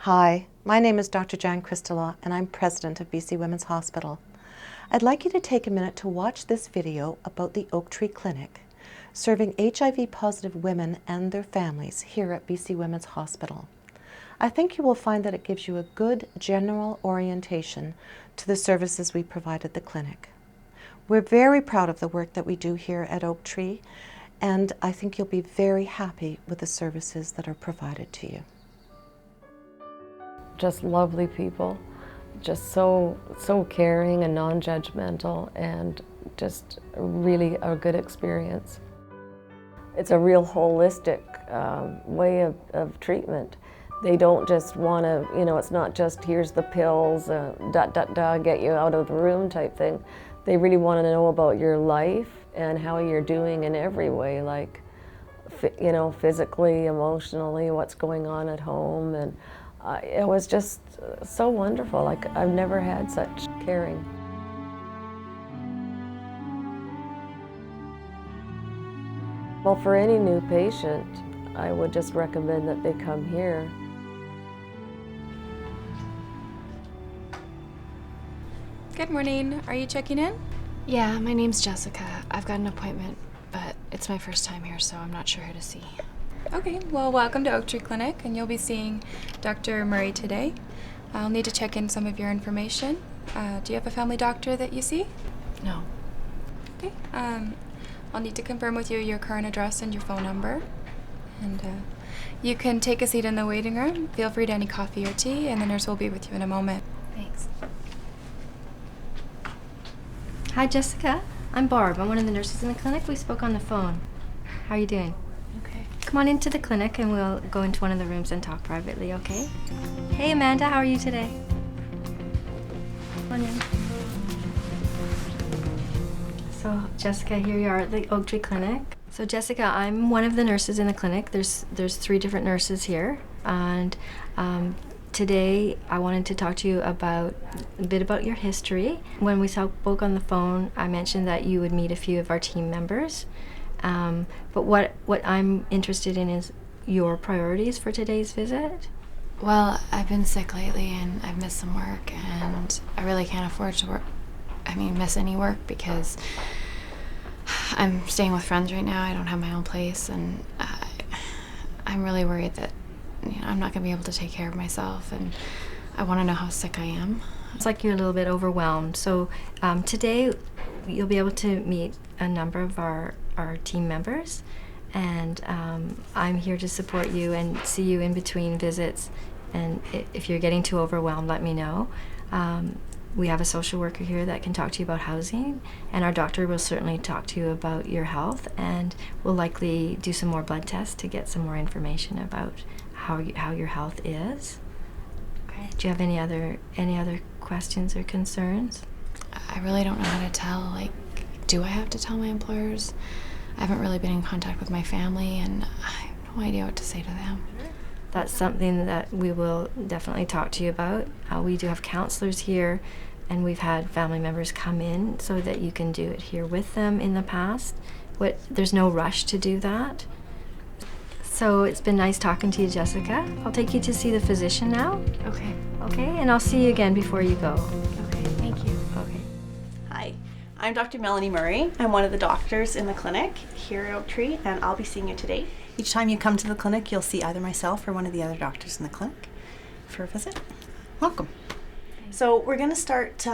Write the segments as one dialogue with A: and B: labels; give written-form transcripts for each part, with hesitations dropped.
A: Hi, my name is Dr. Jan Christela and I'm president of BC Women's Hospital. I'd like you to take a minute to watch this video about the Oak Tree Clinic, serving HIV-positive women and their families here at BC Women's Hospital. I think you will find that it gives you a good general orientation to the services we provide at the clinic. We're very proud of the work that we do here at Oak Tree, and I think you'll be very happy with the services that are provided to you.
B: Just lovely people, just so caring and non-judgmental, and just really a good experience. It's a real holistic way of treatment. They don't just want to, it's not just here's the pills, get you out of the room type thing. They really want to know about your life and how you're doing in every way, like, physically, emotionally, what's going on at home. And it was just so wonderful. Like, I've never had such caring. Well, for any new patient, I would just recommend that they come here.
C: Good morning. Are you checking in?
D: Yeah, my name's Jessica. I've got an appointment, but it's my first time here, so I'm not sure who to see.
C: Okay, well, welcome to Oak Tree Clinic, and you'll be seeing Dr. Murray today. I'll need to check in some of your information. Do you have a family doctor that you see?
D: No.
C: Okay. I'll need to confirm with you your current address and your phone number. And you can take a seat in the waiting room. Feel free to any coffee or tea, and the nurse will be with you in a moment.
D: Thanks. Hi, Jessica. I'm Barb. I'm one of the nurses in the clinic. We spoke on the phone. How are you doing?
C: Okay.
D: Come on into the clinic and we'll go into one of the rooms and talk privately, okay? Hey, Amanda, how are you today? Come on in. So, Jessica, here you are at the Oak Tree Clinic. So, Jessica, I'm one of the nurses in the clinic. There's 3 different nurses here, and today I wanted to talk to you about a bit about your history. When we spoke on the phone, I mentioned that you would meet a few of our team members. But what I'm interested in is your priorities for today's visit.
E: Well, I've been sick lately and I've missed some work, and I really can't afford to miss any work because I'm staying with friends right now. I don't have my own place, and I'm really worried that I'm not going to be able to take care of myself, and I want to know how sick I am.
D: It's like you're a little bit overwhelmed. So today you'll be able to meet a number of our team members, and I'm here to support you and see you in between visits. And if you're getting too overwhelmed, let me know. We have a social worker here that can talk to you about housing, and our doctor will certainly talk to you about your health, and we'll likely do some more blood tests to get some more information about how your health is.
E: Okay.
D: Do you have any other questions or concerns?
E: I really don't know how to tell. Like, do I have to tell my employers? I haven't really been in contact with my family, and I have no idea what to say to them.
D: That's something that we will definitely talk to you about. We do have counselors here, and we've had family members come in so that you can do it here with them in the past. There's no rush to do that. So it's been nice talking to you, Jessica. I'll take you to see the physician now.
E: Okay.
D: Okay, and I'll see you again before you go.
E: Okay, thank you.
D: Okay.
F: Hi, I'm Dr. Melanie Murray. I'm one of the doctors in the clinic here at Oak Tree, and I'll be seeing you today. Each time you come to the clinic, you'll see either myself or one of the other doctors in the clinic for a visit. Welcome. So we're going to start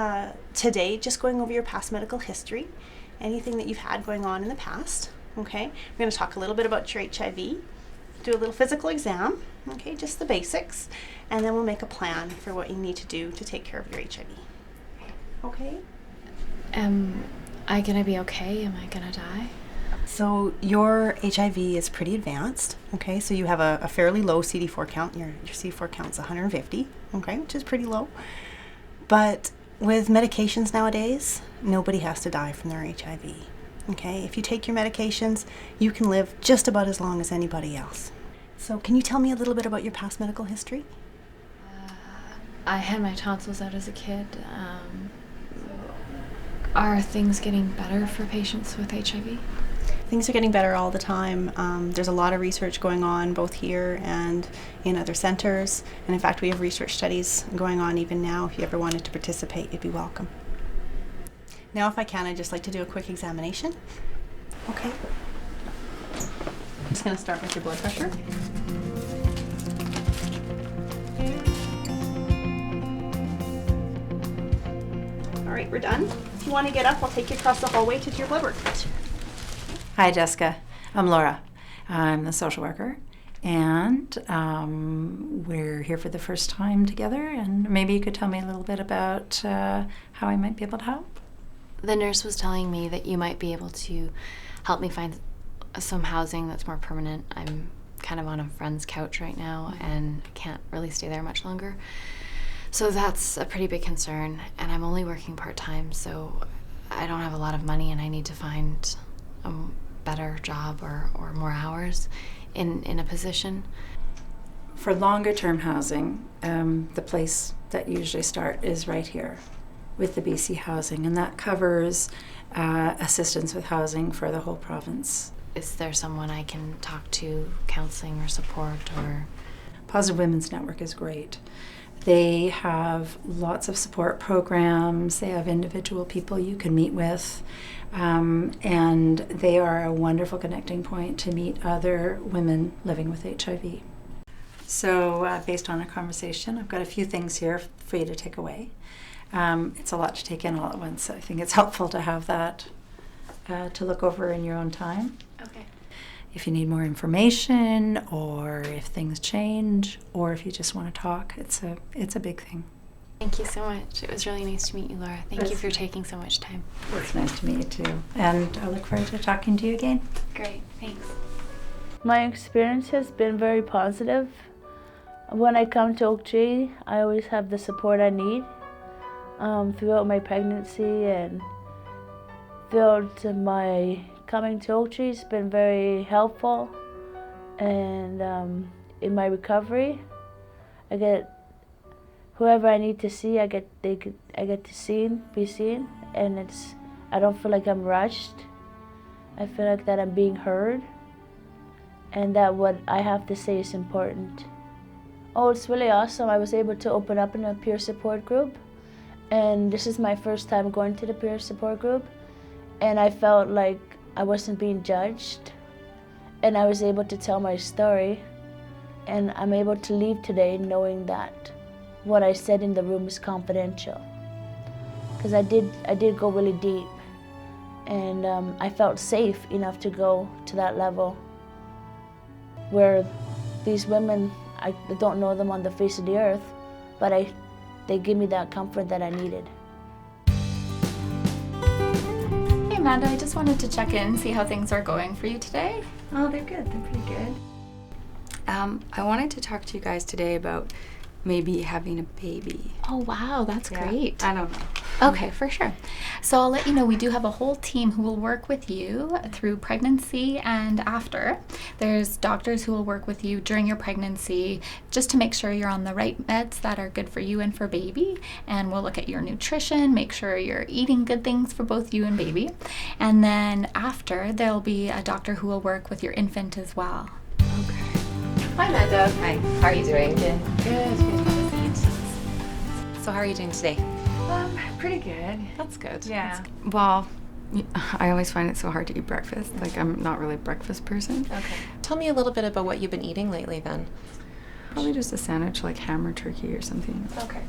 F: today just going over your past medical history, anything that you've had going on in the past. Okay, we're going to talk a little bit about your HIV, do a little physical exam, okay, just the basics, and then we'll make a plan for what you need to do to take care of your HIV. Okay?
E: Am I going to be okay? Am I going to die?
F: So your HIV is pretty advanced, okay? So you have a fairly low CD4 count. Your CD4 count's 150, okay, which is pretty low. But with medications nowadays, nobody has to die from their HIV, okay? If you take your medications, you can live just about as long as anybody else. So can you tell me a little bit about your past medical history?
E: I had my tonsils out as a kid. Are things getting better for patients with HIV?
F: Things are getting better all the time. There's a lot of research going on both here and in other centers. And in fact, we have research studies going on even now. If you ever wanted to participate, you'd be welcome. Now, if I can, I'd just like to do a quick examination. Okay. I'm just going to start with your blood pressure. All right, we're done. If you want to get up, I'll take you across the hallway to do your blood work.
G: Hi, Jessica. I'm Laura. I'm the social worker, and we're here for the first time together, and maybe you could tell me a little bit about how I might be able to help.
E: The nurse was telling me that you might be able to help me find some housing that's more permanent. I'm kind of on a friend's couch right now, and I can't really stay there much longer. So that's a pretty big concern, and I'm only working part-time, so I don't have a lot of money, and I need to find a better job or more hours in a position.
G: For longer term housing, the place that you usually start is right here with the BC Housing, and that covers assistance with housing for the whole province.
E: Is there someone I can talk to, counseling or support, or?
G: Positive Women's Network is great. They have lots of support programs. They have individual people you can meet with. And they are a wonderful connecting point to meet other women living with HIV. So based on our conversation, I've got a few things here for you to take away. It's a lot to take in all at once. I think it's helpful to have that to look over in your own time.
E: Okay.
G: If you need more information, or if things change, or if you just want to talk, it's a big thing.
E: Thank you so much. It was really nice to meet you, Laura. Thank you for taking so much time.
G: It's nice to meet you too. And I look forward to talking to you again.
E: Great, thanks.
H: My experience has been very positive. When I come to Oak Tree, I always have the support I need throughout my pregnancy, and throughout my coming to Oak Tree has been very helpful. And in my recovery, I get whoever I need to see, I get to be seen, and I don't feel like I'm rushed. I feel like that I'm being heard, and that what I have to say is important. Oh, it's really awesome. I was able to open up in a peer support group, and this is my first time going to the peer support group, and I felt like I wasn't being judged, and I was able to tell my story, and I'm able to leave today knowing that what I said in the room is confidential, because I did go really deep, and I felt safe enough to go to that level where these women, I don't know them on the face of the earth, but they give me that comfort that I needed.
I: Hey Amanda, I just wanted to check in, see how things are going for you today.
B: Oh, they're good. They're pretty good. I wanted to talk to you guys today about maybe having a baby.
I: Oh wow, that's great.
B: I don't know.
I: Okay, for sure. So I'll let you know we do have a whole team who will work with you through pregnancy and after. There's doctors who will work with you during your pregnancy just to make sure you're on the right meds that are good for you and for baby. And we'll look at your nutrition, make sure you're eating good things for both you and baby. And then after, there'll be a doctor who will work with your infant as well.
B: Okay.
I: Hi Amanda.
J: Hi, how are you doing?
I: Good.
J: So how are you doing today?
B: Pretty good.
J: That's good.
B: Yeah.
K: Well, I always find it so hard to eat breakfast. Like, I'm not really a breakfast person.
J: Okay. Tell me a little bit about what you've been eating lately then.
K: Probably just a sandwich, like ham or turkey or something.
J: Okay.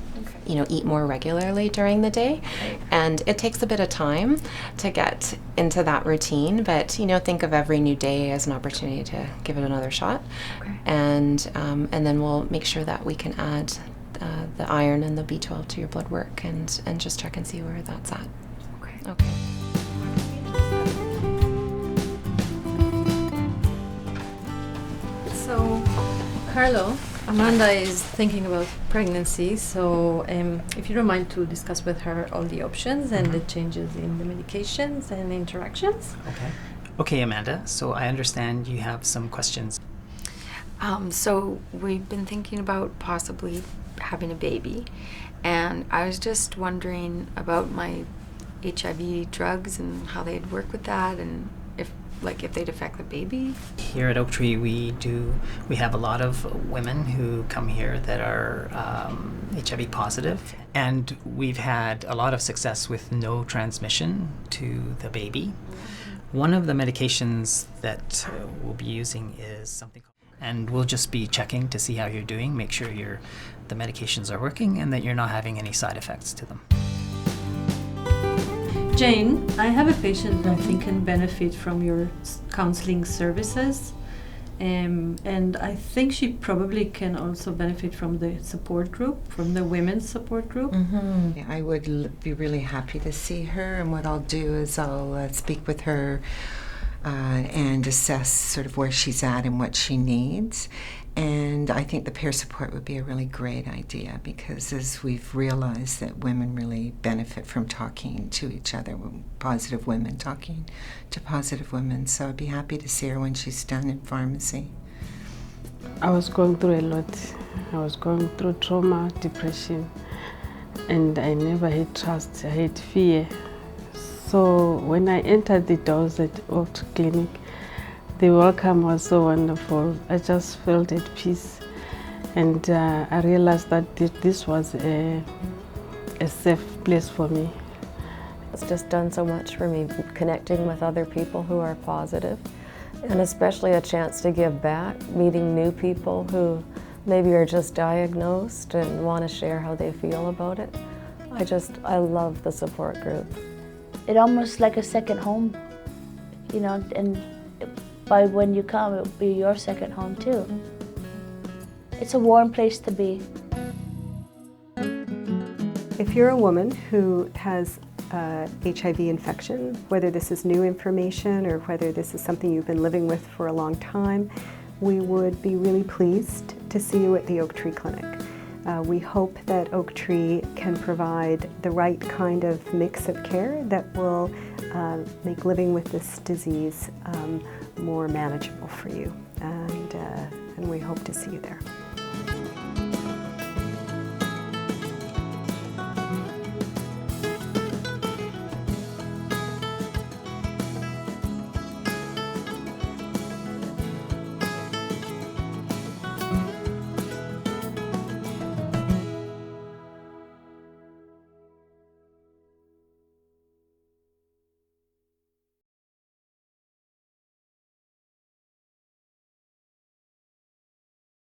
J: You know, eat more regularly during the day.
K: Right.
J: And it takes a bit of time to get into that routine, but, you know, think of every new day as an opportunity to give it another shot.
K: Okay.
J: And then we'll make sure that we can add the iron and the B12 to your blood work and just check and see where that's at.
K: Okay.
J: Okay.
B: So, Carlo, Amanda is thinking about pregnancy, so if you don't mind to discuss with her all the options and the changes in the medications and interactions.
L: Okay. Okay, Amanda, so I understand you have some questions.
K: So we've been thinking about possibly having a baby, and I was just wondering about my HIV drugs and how they'd work with that, and if like if they'd affect the baby?
L: Here at Oak Tree, we have a lot of women who come here that are HIV positive, and we've had a lot of success with no transmission to the baby. One of the medications that we'll be using is something called, and we'll just be checking to see how you're doing, make sure the medications are working and that you're not having any side effects to them.
M: Jane, I have a patient that I think can benefit from your counseling services, and I think she probably can also benefit from the support group, from the women's support group.
N: Mm-hmm. I would be really happy to see her, and what I'll do is I'll speak with her and assess sort of where she's at and what she needs. And I think the peer support would be a really great idea, because as we've realized that women really benefit from talking to each other, positive women talking to positive women. So I'd be happy to see her when she's done in pharmacy.
O: I was going through a lot. I was going through trauma, depression, and I never had trust. I had fear. So when I entered the doors at Oak Tree Clinic, the welcome was so wonderful. I just felt at peace, and I realized that this was a safe place for me.
B: It's just done so much for me, connecting with other people who are positive, and especially a chance to give back, meeting new people who maybe are just diagnosed and want to share how they feel about it. I love the support group.
H: It's almost like a second home, you know, and by when you come, it will be your second home too. It's a warm place to be.
P: If you're a woman who has HIV infection, whether this is new information or whether this is something you've been living with for a long time, we would be really pleased to see you at the Oak Tree Clinic. We hope that Oak Tree can provide the right kind of mix of care that will make living with this disease more manageable for you, and we hope to see you there.